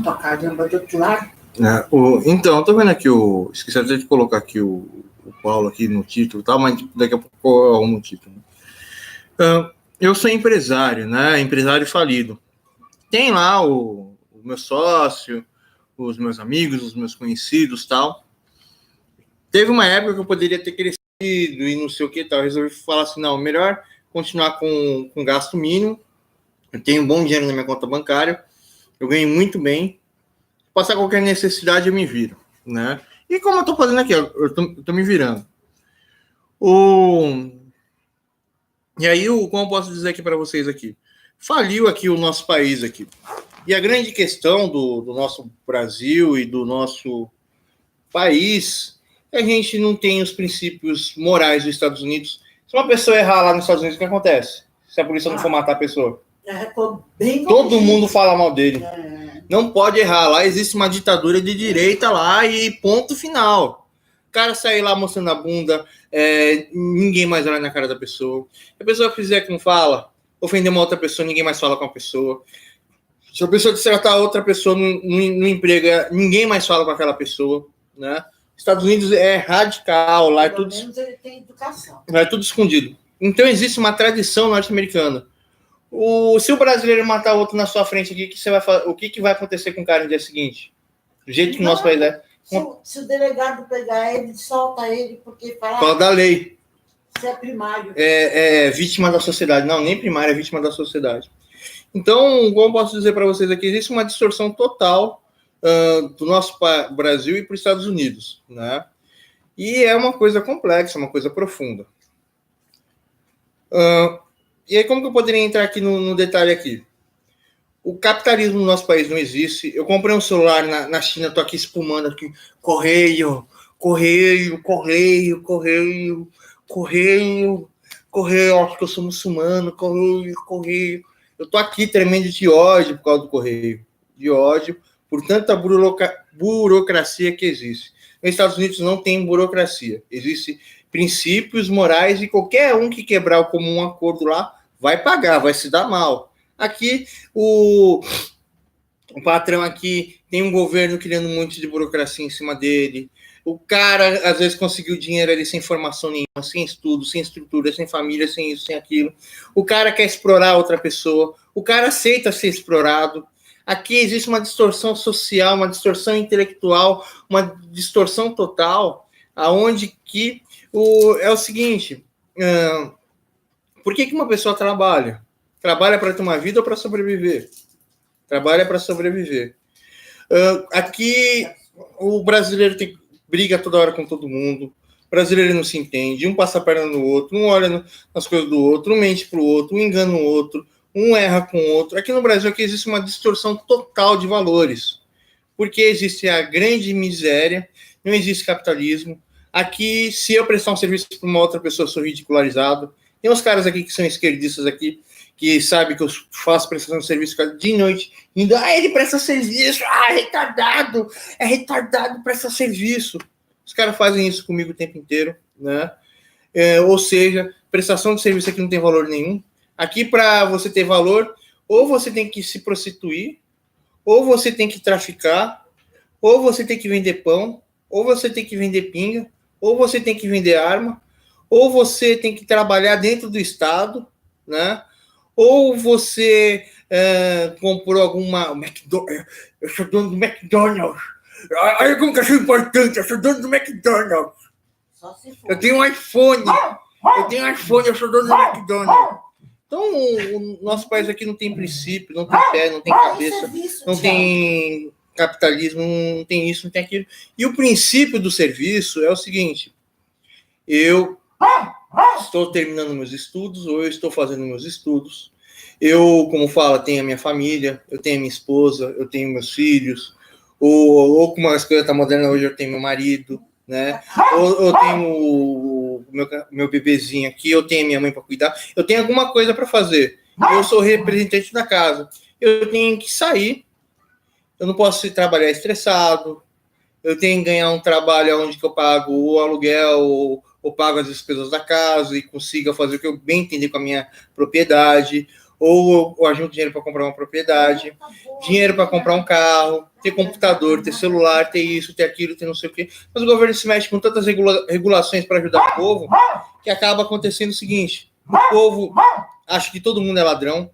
Pra caramba, do outro lado. Então, eu tô vendo aqui esqueci até de colocar aqui o Paulo aqui no título, tá? Mas daqui a pouco eu arrumo o título. Eu sou empresário, né? Empresário falido. Tem lá o meu sócio, os meus amigos, os meus conhecidos, tal. Teve uma época que eu poderia ter crescido e não sei o que tal. Eu resolvi falar assim, não, melhor continuar com gasto mínimo. Eu tenho um bom dinheiro na minha conta bancária. Eu ganho muito bem. Passar qualquer necessidade, eu me viro, né? E como eu tô fazendo aqui, eu tô me virando. E aí, como eu posso dizer aqui para vocês aqui? Faliu aqui o nosso país aqui. E a grande questão do nosso Brasil e do nosso país é que a gente não tem os princípios morais dos Estados Unidos. Se uma pessoa errar lá nos Estados Unidos, o que acontece? Se a polícia não for matar a pessoa? Todo mundo fala mal dele. Não pode errar. Lá existe uma ditadura de direita lá e ponto final. O cara sair lá mostrando a bunda, ninguém mais olha na cara da pessoa. Se a pessoa fizer como fala, ofender uma outra pessoa, ninguém mais fala com a pessoa. Se a pessoa destratar outra pessoa no emprego, ninguém mais fala com aquela pessoa, né? Estados Unidos é radical, lá é tudo. Pelo menos ele tem educação. Lá é tudo escondido. Então existe uma tradição norte-americana. Se o brasileiro matar outro na sua frente aqui, o que vai acontecer com o cara no dia seguinte? Do jeito que o nosso país é. Se o delegado pegar ele, solta ele, porque fala da lei. Isso é primário. É vítima da sociedade. Não, nem primário, é vítima da sociedade. Então, como posso dizer para vocês aqui, existe uma distorção total do nosso Brasil e para os Estados Unidos, né? E é uma coisa complexa, uma coisa profunda. E aí, como que eu poderia entrar aqui no detalhe aqui? O capitalismo no nosso país não existe. Eu comprei um celular na China, tô aqui espumando aqui, correio, acho que eu sou muçulmano, correio. Eu tô aqui tremendo de ódio por causa do correio. De ódio por tanta burocracia que existe. Nos Estados Unidos não tem burocracia. Existem princípios morais e qualquer um que quebrar o comum acordo lá vai pagar, vai se dar mal. Aqui, o patrão aqui tem um governo criando um monte de burocracia em cima dele. O cara, às vezes, conseguiu dinheiro ali sem formação nenhuma, sem estudo, sem estrutura, sem família, sem isso, sem aquilo. O cara quer explorar outra pessoa. O cara aceita ser explorado. Aqui existe uma distorção social, uma distorção intelectual, uma distorção total, aonde que é o seguinte, por que uma pessoa trabalha? Trabalha para ter uma vida ou para sobreviver? Trabalha para sobreviver. Aqui, o brasileiro briga toda hora com todo mundo. O brasileiro não se entende. Um passa a perna no outro, um olha nas coisas do outro, um mente para o outro, um engana o outro, um erra com o outro. Aqui no Brasil aqui existe uma distorção total de valores. Porque existe a grande miséria, não existe capitalismo. Aqui, se eu prestar um serviço para uma outra pessoa, eu sou ridicularizado. Tem uns caras aqui que são esquerdistas aqui, que sabem que eu faço prestação de serviço de noite, indo, ele presta serviço, é retardado, presta serviço. Os caras fazem isso comigo o tempo inteiro, né? Ou seja, prestação de serviço aqui não tem valor nenhum. Aqui, para você ter valor, ou você tem que se prostituir, ou você tem que traficar, ou você tem que vender pão, ou você tem que vender pinga, ou você tem que vender arma, ou você tem que trabalhar dentro do Estado, né? Ou você comprou alguma... Eu sou dono do McDonald's. Olha como que eu sou importante, eu sou dono do McDonald's. Eu tenho um iPhone. Eu sou dono do McDonald's. Então, o nosso país aqui não tem princípio, não tem pé, não tem cabeça, não tem capitalismo, não tem isso, não tem aquilo. E o princípio do serviço é o seguinte: eu estou terminando meus estudos, ou eu estou fazendo meus estudos. Eu, como fala, tenho a minha família, eu tenho a minha esposa, eu tenho meus filhos, ou como as coisas estão modernas hoje, eu tenho meu marido, né? Ou eu tenho o meu bebezinho aqui, eu tenho a minha mãe para cuidar, eu tenho alguma coisa para fazer. Eu sou representante da casa. Eu tenho que sair, eu não posso trabalhar estressado, eu tenho que ganhar um trabalho onde eu pago o aluguel, ou pago as despesas da casa e consiga fazer o que eu bem entender com a minha propriedade, ou ajunta dinheiro para comprar uma propriedade, dinheiro para comprar um carro, ter computador, ter celular, ter isso, ter aquilo, ter não sei o quê. Mas o governo se mexe com tantas regulações para ajudar o povo que acaba acontecendo o seguinte: o povo acha que todo mundo é ladrão.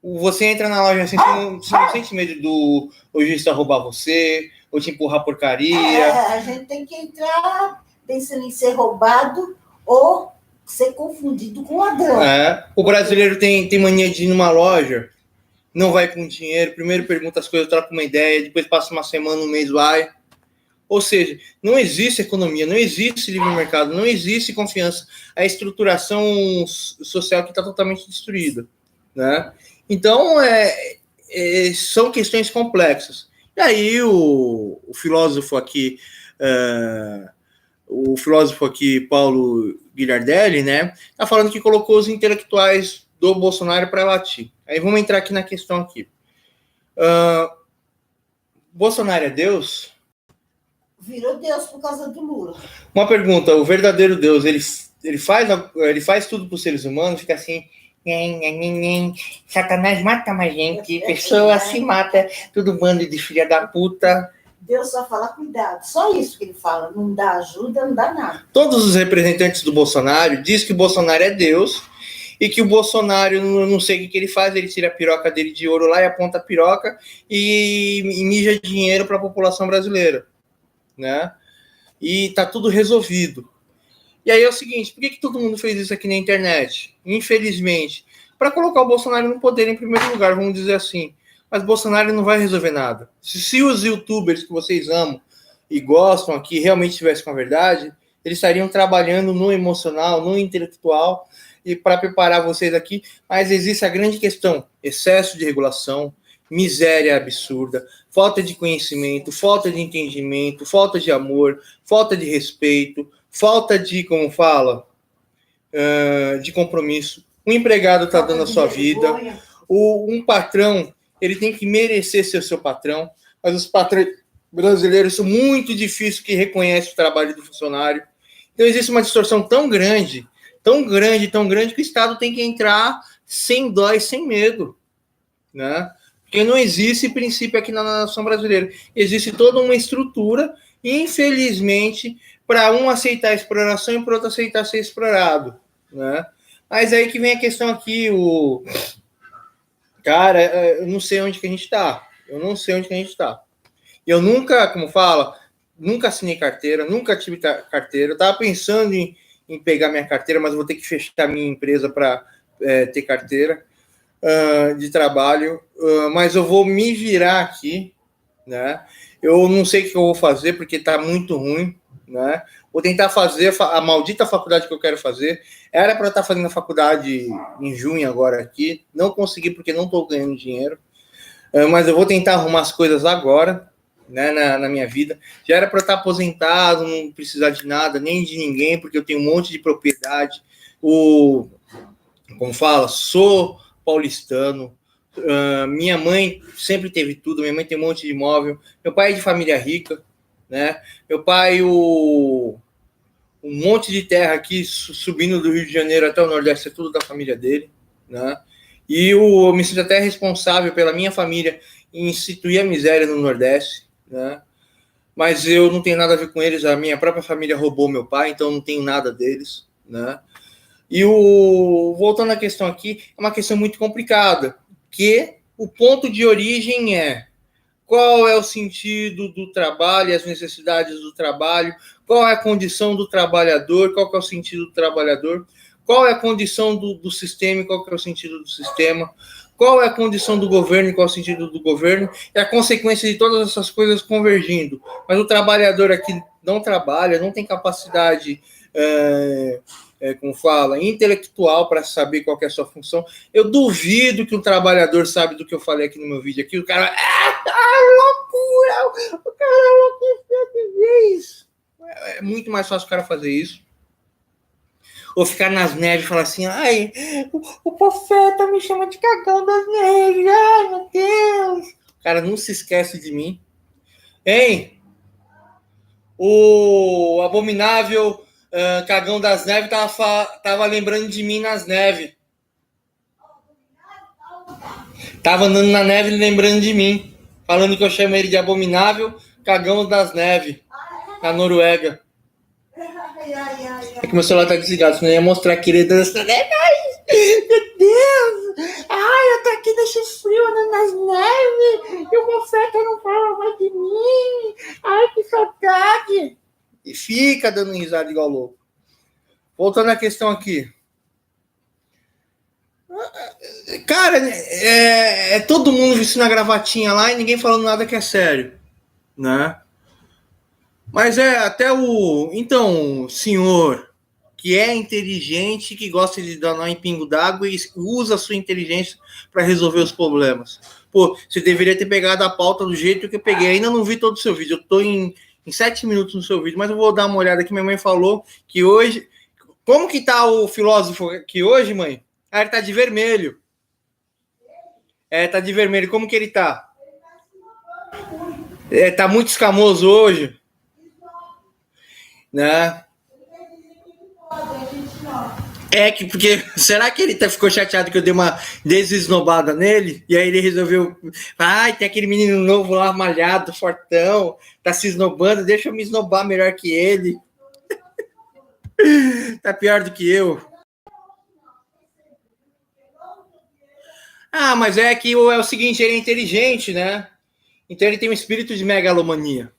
Você entra na loja assim, você não sente medo do lojista roubar você, ou te empurrar porcaria. A gente tem que entrar pensando em ser roubado ou ser confundido com ladrão. O brasileiro tem mania de ir numa loja, não vai com dinheiro, primeiro pergunta as coisas, troca uma ideia, depois passa uma semana, um mês, vai. Ou seja, não existe economia, não existe livre mercado, não existe confiança. A estruturação social que está totalmente destruída, né? Então, são questões complexas. E aí o filósofo aqui, Paulo Guilhardelli, né, tá falando que colocou os intelectuais do Bolsonaro para latir. Aí vamos entrar aqui na questão aqui. Bolsonaro é Deus? Virou Deus por causa do Lula. Uma pergunta: o verdadeiro Deus, ele faz tudo para os seres humanos, fica assim, Satanás mata mais gente, pessoa se mata, tudo bando de filha da puta. Deus só fala cuidado, só isso que ele fala, não dá ajuda, não dá nada. Todos os representantes do Bolsonaro dizem que o Bolsonaro é Deus e que o Bolsonaro, não sei o que ele faz, ele tira a piroca dele de ouro lá e aponta a piroca e mija dinheiro para a população brasileira, né? E tá tudo resolvido. E aí é o seguinte: por que todo mundo fez isso aqui na internet? Infelizmente, para colocar o Bolsonaro no poder em primeiro lugar, vamos dizer assim. Mas Bolsonaro não vai resolver nada. Se os youtubers que vocês amam e gostam aqui realmente estivessem com a verdade, eles estariam trabalhando no emocional, no intelectual, e para preparar vocês aqui. Mas existe a grande questão: excesso de regulação, miséria absurda, falta de conhecimento, falta de entendimento, falta de amor, falta de respeito, falta de, como fala, de compromisso. O empregado está dando a sua vida. Um patrão, ele tem que merecer ser seu patrão, mas os patrões brasileiros são muito difíceis que reconhecem o trabalho do funcionário. Então existe uma distorção tão grande, que o Estado tem que entrar sem dó e sem medo, né? Porque não existe princípio aqui na nação brasileira. Existe toda uma estrutura, infelizmente, para um aceitar a exploração e para outro aceitar ser explorado, né? Mas aí que vem a questão aqui, Cara, eu não sei onde que a gente está. Eu nunca, como fala, nunca assinei carteira, nunca tive carteira. Eu estava pensando em pegar minha carteira, mas vou ter que fechar minha empresa para ter carteira de trabalho. Mas eu vou me virar aqui, né? Eu não sei o que eu vou fazer, porque está muito ruim, né? Vou tentar fazer a maldita faculdade que eu quero fazer. Era para eu estar fazendo a faculdade em junho agora aqui. Não consegui porque não estou ganhando dinheiro. Mas eu vou tentar arrumar as coisas agora, né, na minha vida. Já era para eu estar aposentado, não precisar de nada, nem de ninguém, porque eu tenho um monte de propriedade. Como fala, sou paulistano. Minha mãe sempre teve tudo. Minha mãe tem um monte de imóvel. Meu pai é de família rica, né? Meu pai, um monte de terra aqui, subindo do Rio de Janeiro até o Nordeste, é tudo da família dele, né? E eu me sinto até responsável pela minha família em instituir a miséria no Nordeste, né? Mas eu não tenho nada a ver com eles. A minha própria família roubou meu pai, então eu não tenho nada deles, né? E voltando à questão aqui, é uma questão muito complicada, que o ponto de origem é: qual é o sentido do trabalho e as necessidades do trabalho? Qual é a condição do trabalhador? Qual que é o sentido do trabalhador? Qual é a condição do sistema e qual que é o sentido do sistema? Qual é a condição do governo e qual é o sentido do governo? É a consequência de todas essas coisas convergindo. Mas o trabalhador aqui não trabalha, não tem capacidade, como fala, intelectual para saber qual que é a sua função. Eu duvido que um trabalhador sabe do que eu falei aqui no meu vídeo aqui. O cara... loucura! O cara não quer dizer isso. É muito mais fácil o cara fazer isso. Ou ficar nas neves e falar assim: ai, o profeta me chama de cagão das neves. Ai, meu Deus. O cara não se esquece de mim. Hein? O abominável cagão das neves tava lembrando de mim nas neves. Tava andando na neve lembrando de mim, falando que eu chamo ele de abominável cagão das neves, na Noruega. É que meu celular tá desligado, senão eu ia mostrar que ele dança na neve. Ai, meu Deus! Ai, eu tô aqui nesse frio andando nas neves e o Mofeta não fala mais de mim. Ai, que saudade! E fica dando risada igual louco. Voltando à questão aqui. Cara, todo mundo vestindo a gravatinha lá e ninguém falando nada que é sério, né? Mas até o... Então, senhor, que é inteligente, que gosta de danar em pingo d'água e usa a sua inteligência para resolver os problemas. Pô, você deveria ter pegado a pauta do jeito que eu peguei. Ainda não vi todo o seu vídeo. Eu tô em 7 minutos no seu vídeo, mas eu vou dar uma olhada aqui. Minha mãe falou que hoje... Como que tá o filósofo aqui hoje, mãe? Ah, ele tá de vermelho. Tá de vermelho. Como que ele tá? Tá muito escamoso hoje, né? Porque será que ele ficou chateado que eu dei uma desesnobada nele? E aí ele resolveu, tem aquele menino novo lá, malhado, fortão, tá se esnobando, deixa eu me esnobar melhor que ele. Tá pior do que eu. Mas é que é o seguinte, ele é inteligente, né? Então ele tem um espírito de megalomania.